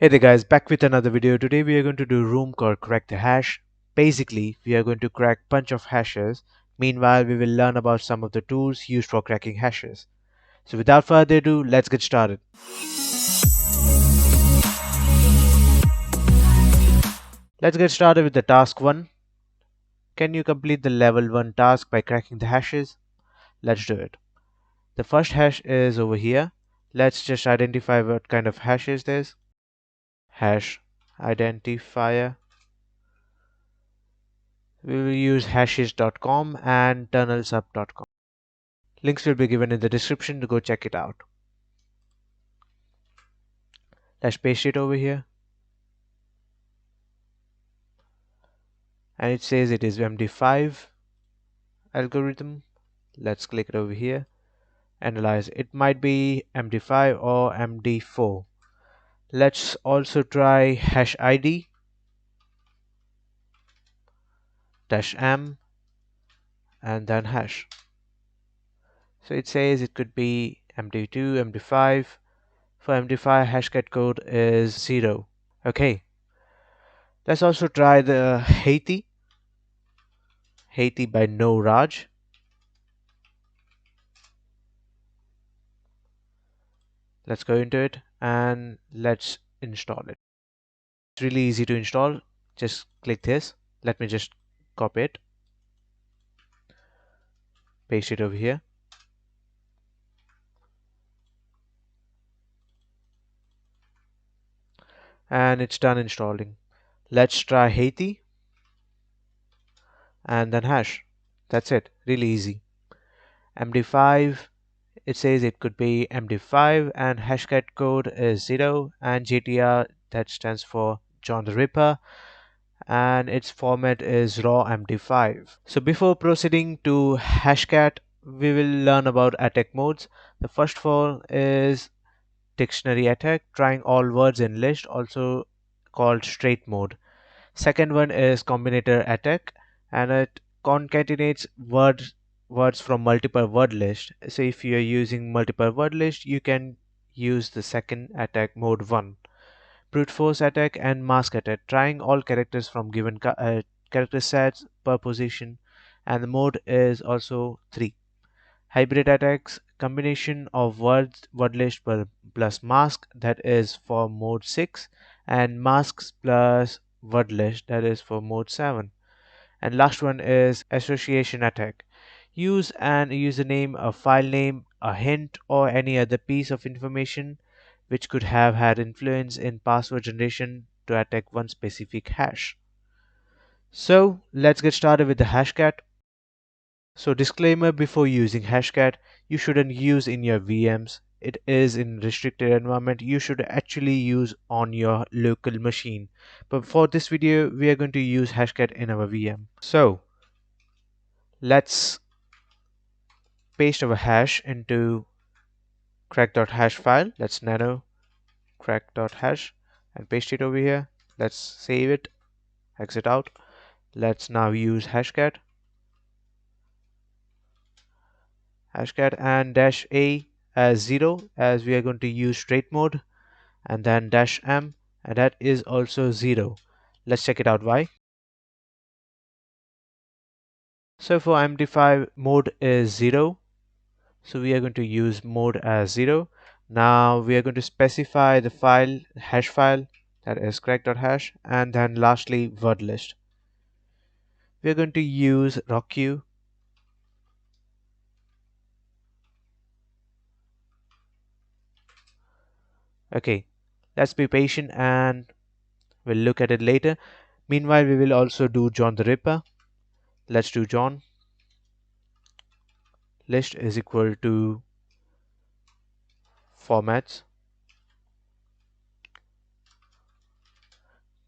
Hey there guys, back with another video. Today we are going to do a room called crack the hash. Basically, we are going to crack bunch of hashes. Meanwhile, we will learn about some of the tools used for cracking hashes. So without further ado, let's get started. Let's get started with the task 1. Can you complete the level 1 task by cracking the hashes? Let's do it. The first hash is over here. Let's just identify what kind of hash is this. Hash identifier. We will use hashes.com and tunnelsub.com. Links will be given in the description to go check it out. Let's paste it over here. And it says it is MD5 algorithm. Let's click it over here. Analyze. It might be MD5 or MD4. Let's also try hash ID -m and then hash. So it says it could be MD2, MD5. For MD5, hashcat code is 0. Okay. Let's also try the Haiti by No Raj. Let's go into it and let's install it. It's really easy to install. Just click this. Let me just copy it, paste it over here, and it's done installing. Let's try Haiti and then hash. That's it. Really easy. MD5, it says it could be MD5 and hashcat code is 0, and JTR, that stands for John the Ripper, and its format is raw MD5. So before proceeding to hashcat, we will learn about attack modes. The first one is dictionary attack, trying all words in list, also called straight mode. Second one is combinator attack, and it concatenates words from multiple word list. So if you are using multiple word list, you can use the second attack mode 1. Brute force attack and mask attack, trying all characters from given character sets per position, and the mode is also 3. Hybrid attacks, combination of word list plus mask, that is for mode 6, and masks plus word list, that is for mode 7. And last one is association attack. Use an username, a file name, a hint, or any other piece of information which could have had influence in password generation to attack one specific hash. So let's get started with the hashcat. So disclaimer before using hashcat, you shouldn't use in your VMs. It is in restricted environment. You should actually use on your local machine. But for this video, we are going to use hashcat in our VM. So let's paste our hash into crack.hash file. Let's nano crack.hash and paste it over here. Let's save it, exit out. Let's now use hashcat and -a as 0, as we are going to use straight mode, and then -m, and that is also 0. Let's check it out why. So for MD5, mode is 0, so we are going to use mode as 0. Now we are going to specify the file, hash file, that is crack.hash, and then lastly word list. We are going to use rocq. Okay, let's be patient and we'll look at it later. Meanwhile, we will also do John the Ripper. Let's do John. List is equal to formats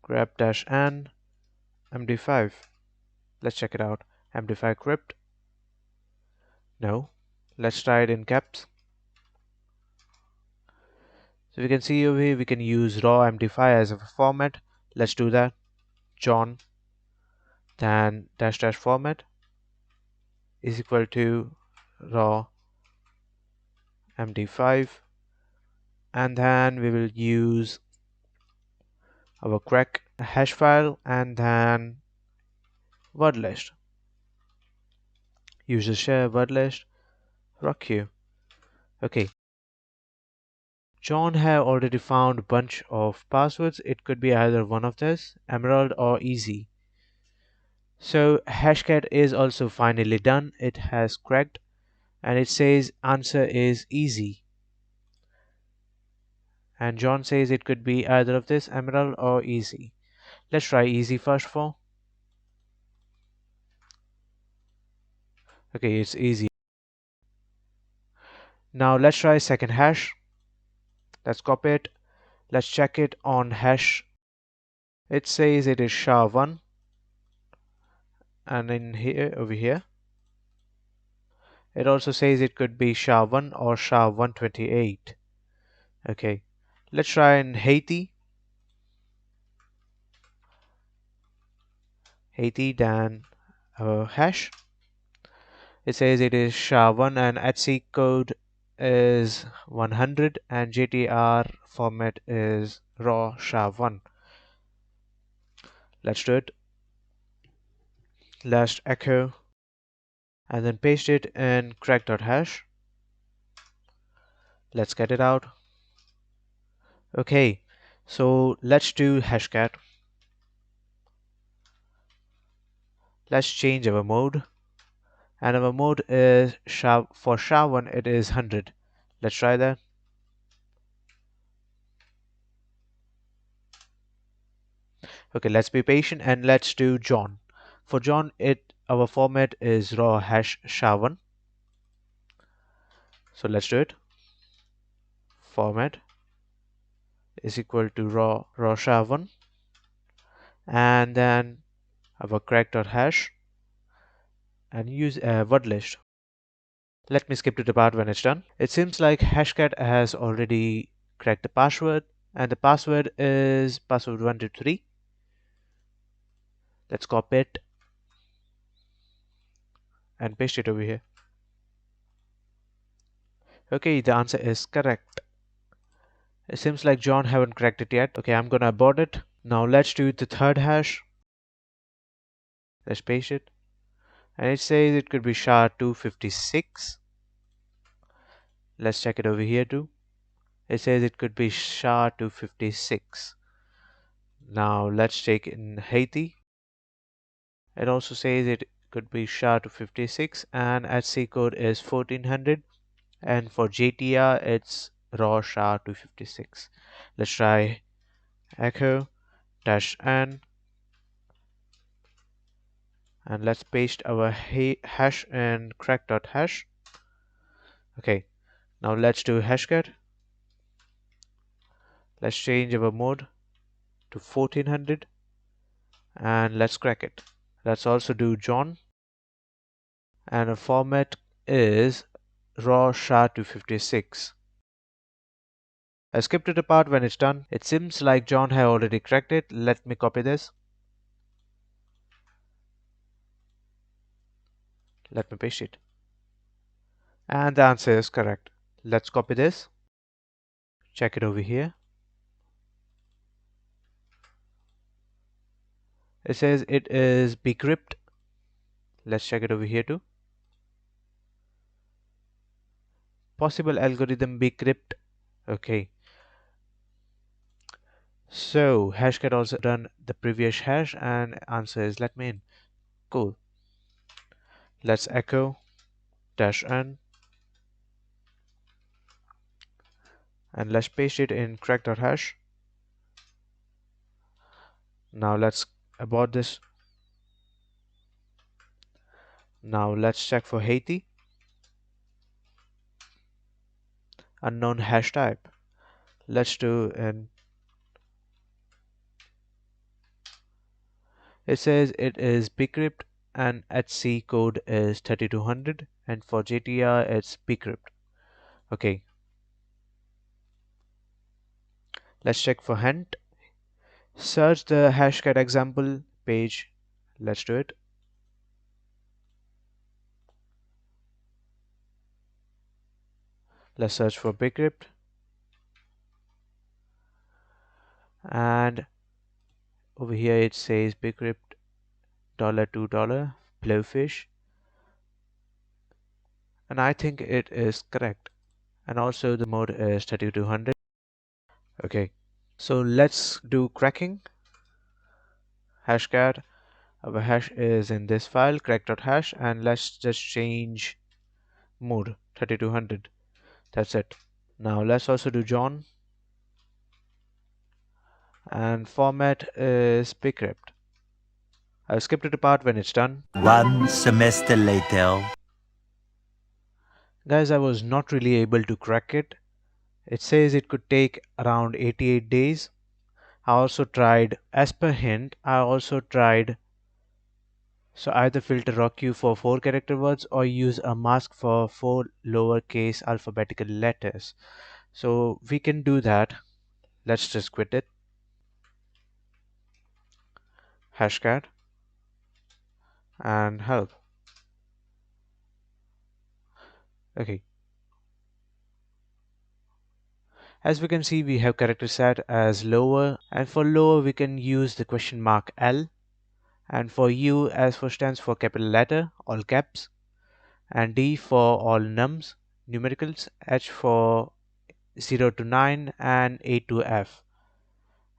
grep-an MD5. Let's check it out. MD5 crypt. No. Let's try it in caps. So we can see over here we can use raw MD5 as a format. Let's do that. John, then -- format is equal to raw MD5, and then we will use our crack hash file, and then word list. User share word list, rock you. Okay. John have already found a bunch of passwords. It could be either one of this, Emerald or Easy. So Hashcat is also finally done. It has cracked and it says answer is Easy. And John says it could be either of this, Emerald or Easy. Let's try Easy first for. Okay, it's Easy. Now let's try second hash. Let's copy it. Let's check it on hash. It says it is SHA-1, and in here, over here, it also says it could be SHA-1 or SHA-128. Okay, let's try in Haiti. Haiti, then hash. It says it is SHA-1 and HC code is 100 and JTR format is raw SHA-1. Let's do it. Let's echo and then paste it in crack.hash. Let's get it out. Okay, so let's do hashcat. Let's change our mode, and our mode is for SHA-1 it is 100. Let's try that. Okay, let's be patient and let's do John. For John, our format is raw hash SHA-1. So let's do it. Format is equal to raw SHA-1, and then our crack.hash and use a word list. Let me skip to the part when it's done. It seems like Hashcat has already cracked the password, and the password is password123. Let's copy it and paste it over here. Okay, the answer is correct. It seems like John haven't cracked it yet. Okay, I'm gonna abort it. Now let's do the third hash. Let's paste it. And it says it could be SHA-256. Let's check it over here too. It says it could be SHA-256. Now let's check in Haiti. It also says it could be SHA-256 and HC code is 1400, and for JTR it's raw SHA-256. Let's try echo -n and let's paste our hash in crack.hash. Okay, now let's do hashcat. Let's change our mode to 1400 and let's crack it. Let's also do John, and the format is raw SHA-256. I skipped to the part when it's done. It seems like John had already cracked it. Let me copy this. Let me paste it. And the answer is correct. Let's copy this. Check it over here. It says it is bcrypt. Let's check it over here too. Possible algorithm bcrypt. Okay. So hashcat also done the previous hash and answer is let me in. Cool. Let's echo -n and let's paste it in crack.hash. Now let's abort this. Now let's check for Haiti. Unknown hash type. Let's do an. It says it is bcrypt and HC code is 3200, and for JTR it's bcrypt. Okay. Let's check for hint. Search the hashcat example page. Let's do it. Let's search for bcrypt and Over here it says bcrypt $2 blowfish, and I think it is correct. And also the mode is 3200. Okay, so let's do cracking. Hashcat, our hash is in this file crack.hash, and let's just change mode 3200. That's it. Now let's also do John, and format is bcrypt. I'll skip to the part when it's done. One semester later. Guys, I was not really able to crack it. It says it could take around 88 days. I also tried, as per hint, I also tried, so either filter ROQ for 4 character words or use a mask for 4 lowercase alphabetical letters. So we can do that. Let's just quit it. Hashcat and help. Okay. As we can see, we have character set as lower, and for lower we can use the question mark L, and for U as for stands for capital letter, all caps, and D for all nums, numericals, H for 0 to 9 and A to F,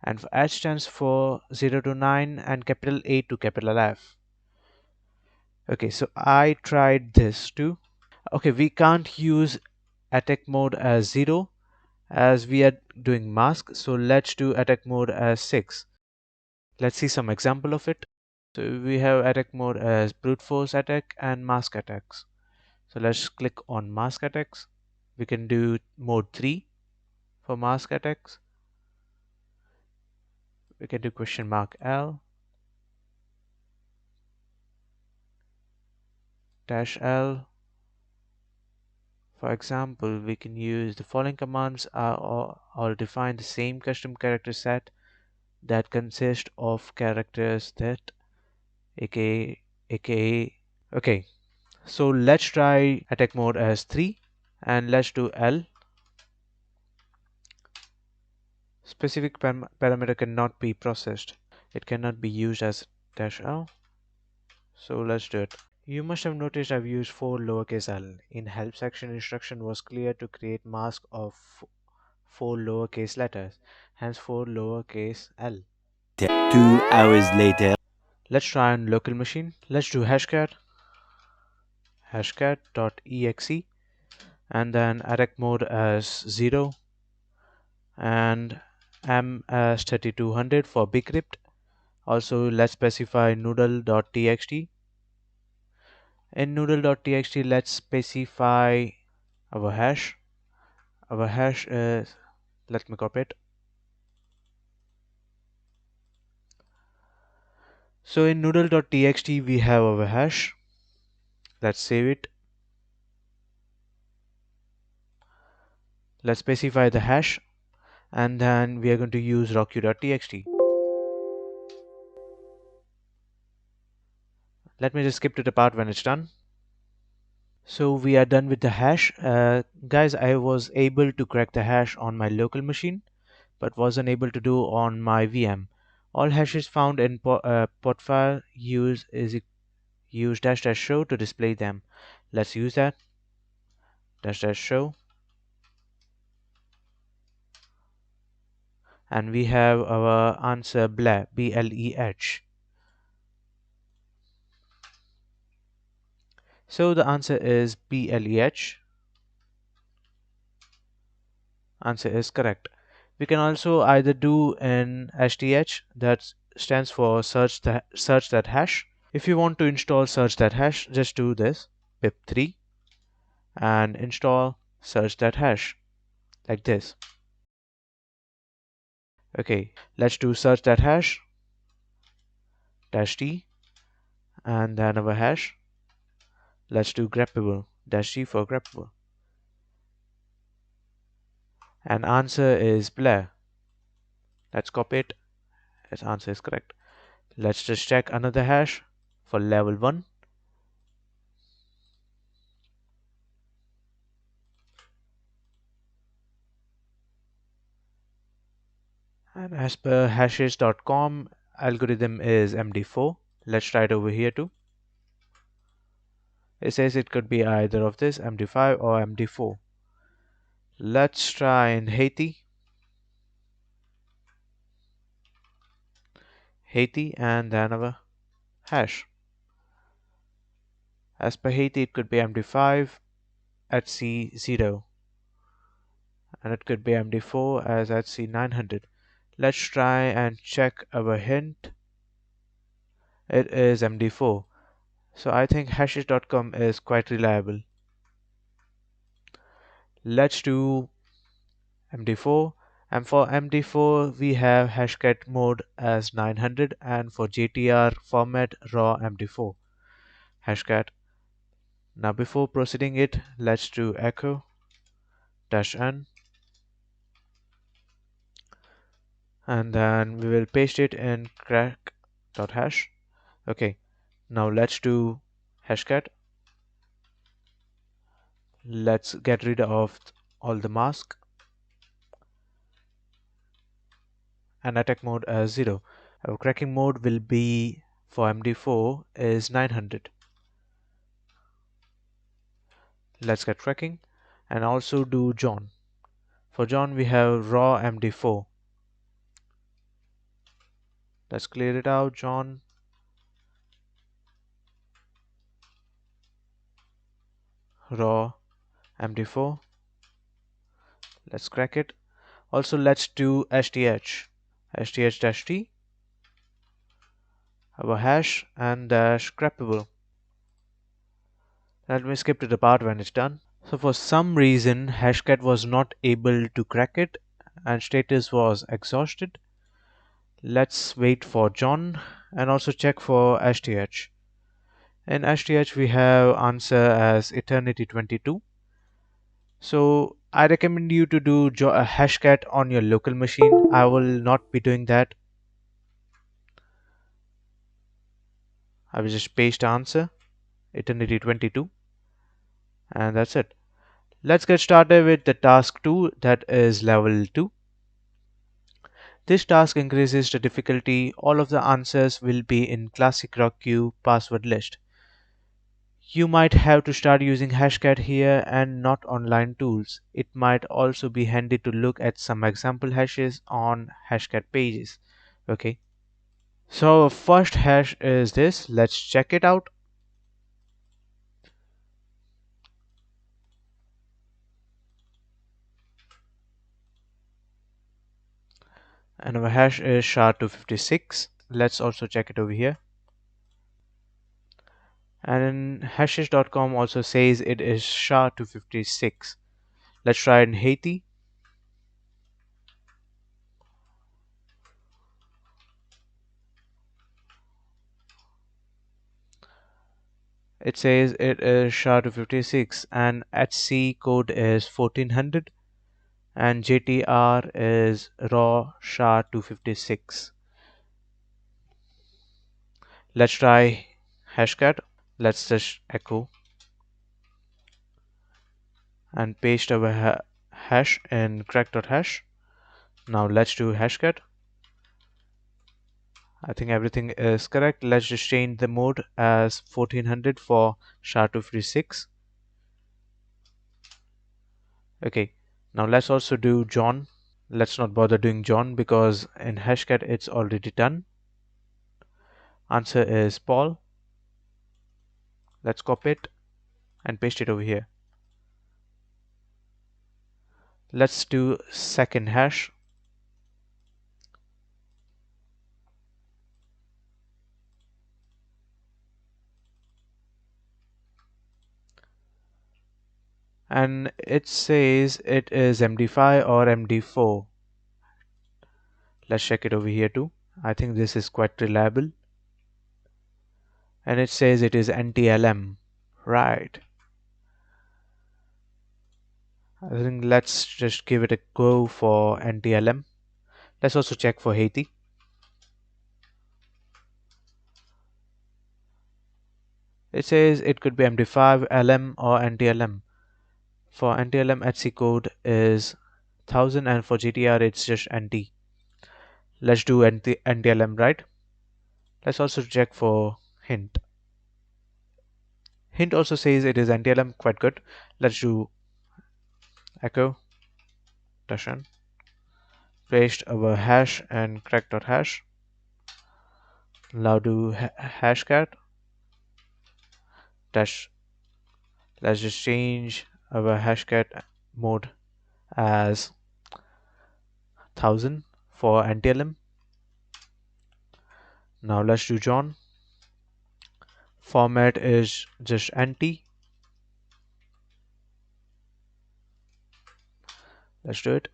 and for H stands for 0 to 9 and capital A to capital F. Okay, so I tried this too. Okay, we can't use attack mode as 0 as we are doing mask, so let's do attack mode as 6. Let's see some example of it. So we have attack mode as brute force attack and mask attacks. So let's click on mask attacks. We can do mode 3 for mask attacks. We can do question mark L dash L. For example, we can use the following commands or define the same custom character set that consist of characters that aka. Okay, so let's try attack mode as 3 and let's do L. Specific parameter cannot be processed. It cannot be used as dash L. So let's do it. You must have noticed I've used 4 lowercase l. In help section, instruction was clear to create mask of 4 lowercase letters, hence 4 lowercase l. 2 hours later. Let's try on local machine. Let's do hashcat hashcat.exe, and then attack mode as 0 and m as 3200 for bcrypt. Also, let's specify noodle.txt. In noodle.txt, let's specify our hash. Our hash is, let me copy it. So in noodle.txt, we have our hash. Let's save it. Let's specify the hash, and then we are going to use rockq.txt. Let me just skip to the part when it's done. So we are done with the hash. Guys, I was able to crack the hash on my local machine, but wasn't able to do on my VM. All hashes found in pot file use dash dash show to display them. Let's use that dash dash show, and we have our answer bleh, bleh. So the answer is bleh. Answer is correct. We can also either do an STH, that stands for search that hash. If you want to install search that hash, just do this pip3 and install search that hash like this. Okay, let's do search that hash dash t and then our hash. Let's do greppable dash t for greppable, and answer is bleh. Let's copy it. Its answer is correct. Let's just check another hash for level 1. And as per hashes.com, algorithm is MD4. Let's try it over here too. It says it could be either of this, MD5 or MD4. Let's try in Haiti and then our hash. As per Haiti, it could be MD5 at C0 and it could be MD4 as at C900. Let's try and check our hint. It is MD4. So I think hashes.com is quite reliable. Let's do MD4, and for MD4 we have hashcat mode as 900 and for JTR format raw MD4 hashcat. Now before proceeding it, let's do echo -n and then we will paste it in crack.hash. Okay, now let's do hashcat. Let's get rid of all the mask and attack mode as 0. Our cracking mode will be for MD4 is 900. Let's get cracking and also do John. For John we have raw MD4. Let's clear it out. John, raw MD4. Let's crack it. Also let's do STH-T, our hash and dash crappable. Let me skip to the part when it's done. So for some reason hashcat was not able to crack it and status was exhausted. Let's wait for John and also check for STH. In STH we have answer as eternity 22. So I recommend you to do a hashcat on your local machine. I will not be doing that. I will just paste answer eternity 22 and that's it. Let's get started with the task 2, that is level 2. This task increases the difficulty. All of the answers will be in classic rock queue password list. You might have to start using hashcat here and not online tools. It might also be handy to look at some example hashes on hashcat pages. Okay, so first hash is this. Let's check it out. And our hash is SHA-256. Let's also check it over here. And hashes.com also says it is SHA-256. Let's try it in Haiti. It says it is SHA-256 and HC code is 1400 and JTR is raw SHA-256. Let's try hashcat. Let's just echo and paste our hash in crack.hash. Now let's do hashcat. I think everything is correct. Let's just change the mode as 1400 for SHA-256. Okay, now let's also do John. Let's not bother doing John because in hashcat it's already done. Answer is Paul. Let's copy it and paste it over here. Let's do second hash. And it says it is MD5 or MD4. Let's check it over here too. I think this is quite reliable. And it says it is NTLM. Right. I think let's just give it a go for NTLM. Let's also check for Haiti. It says it could be MD5, LM or NTLM. For NTLM HC code is 1000 and for GTR it's just NT. Let's do NTLM, right? Let's also check for hint. Hint also says it is NTLM, quite good. Let's do echo -n, paste our hash and crack.hash. Now do hashcat dash. Let's just change our hashcat mode as 1000 for NTLM. Now let's do John. Format is just NT. Let's do it.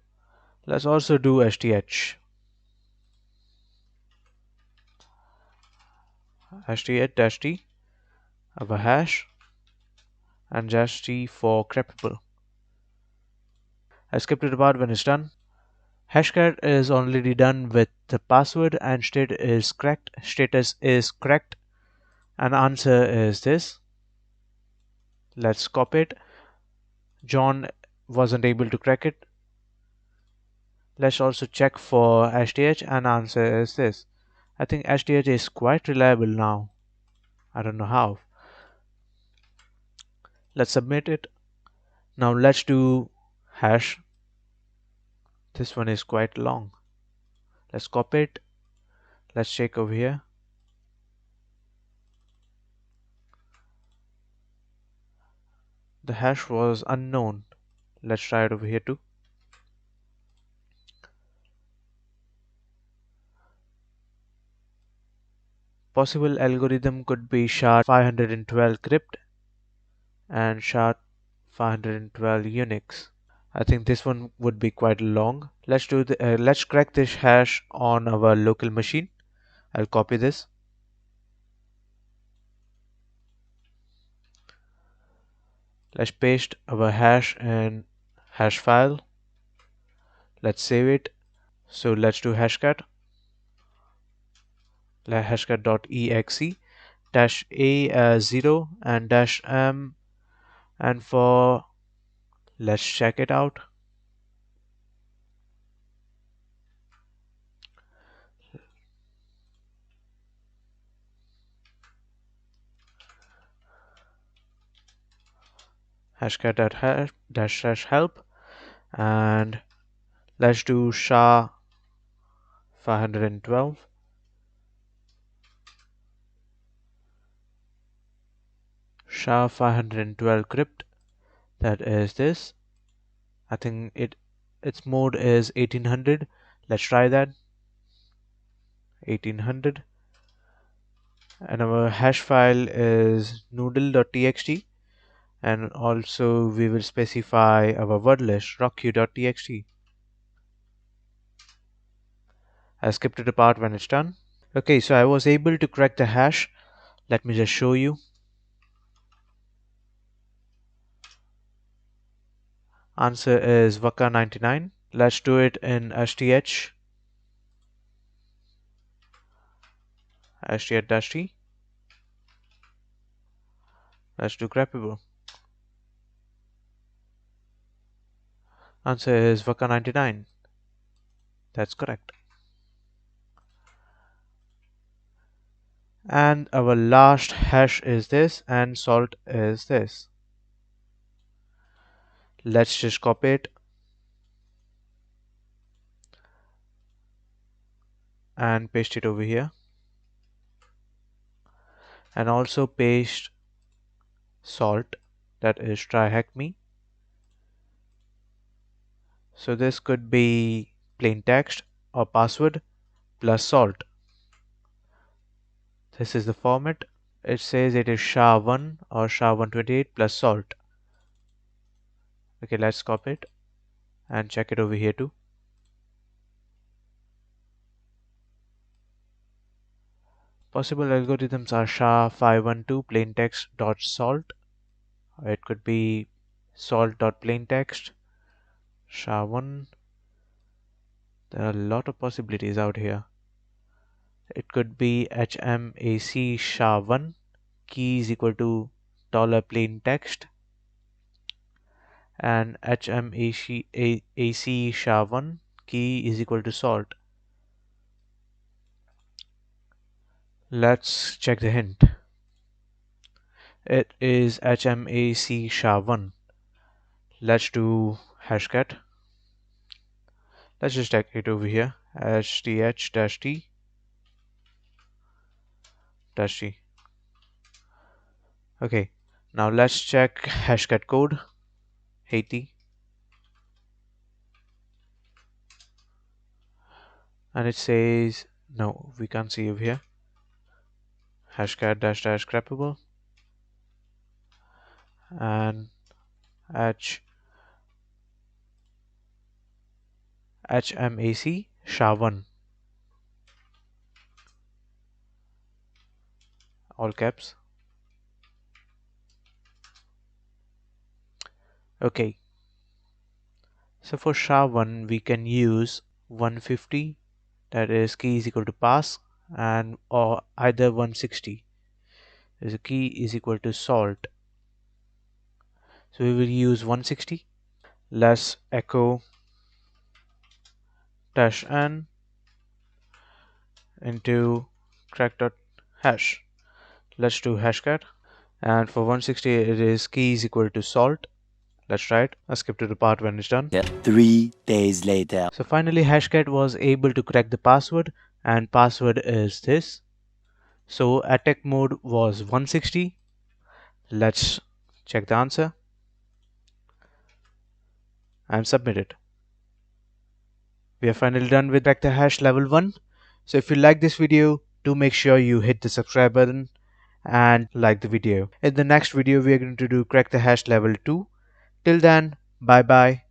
Let's also do STH. STH-T, our hash, and just T for creepable. I skipped it about when it's done. Hashcat is already done with the password and status is correct, and answer is this. Let's copy it. John wasn't able to crack it. Let's also check for STH, and answer is this. I think STH is quite reliable now. I don't know how. Let's submit it. Now let's do hash. This one is quite long. Let's copy it. Let's check over here. The hash was unknown. Let's try it over here too. Possible algorithm could be SHA-512 crypt and SHA-512 Unix. I think this one would be quite long. Let's crack this hash on our local machine. I'll copy this. Let's paste our hash in hash file. Let's save it. So let's do hashcat. Hashcat.exe dash a as 0 and dash m, and for let's check it out. Hashcat dash dash help, and let's do SHA-512 SHA-512 crypt. That is this. I think its mode is 1800. Let's try that. 1800, and our hash file is noodle.txt, and also we will specify our word list rockq.txt. I skipped the part when it's done. Okay, so I was able to crack the hash. Let me just show you. Answer is Waka99. Let's do it in STH. STH-T. Let's do graphical. Answer is Waka99. That's correct. And our last hash is this, and salt is this. Let's just copy it and paste it over here, and also paste salt, that is Tryhackme. So this could be plain text or password plus salt. This is the format. It says it is SHA-1 or SHA-128 plus salt. Okay, let's copy it and check it over here too. Possible algorithms are SHA-512 plaintext dot salt. It could be salt dot plaintext, SHA-1. There are a lot of possibilities out here. It could be HMAC SHA-1, key is equal to $plaintext, and HMAC SHA-1, key is equal to salt. Let's check the hint. It is HMAC SHA1. Let's do hashcat. Let's just check it over here. HTH-T -T. Okay, now let's check hashcat code. Haiti. And it says, no, we can't see over here. Hashcat -- scrappable. And HMAC SHA1. All caps. Okay. So for SHA1 we can use 150, that is key is equal to pass, and or either 160 is a key is equal to salt. So we will use 160. Let's echo -n into crack.hash. Let's do hashcat, and for 160 it is key is equal to salt. Let's try it. I'll skip to the part when it's done. 3 days later. So finally hashcat was able to crack the password, and password is this. So attack mode was 160. Let's check the answer and submit it. We are finally done with Crack the Hash level 1. So if you like this video, do make sure you hit the subscribe button and like the video. In the next video we are going to do Crack the Hash level 2. Till then, bye bye.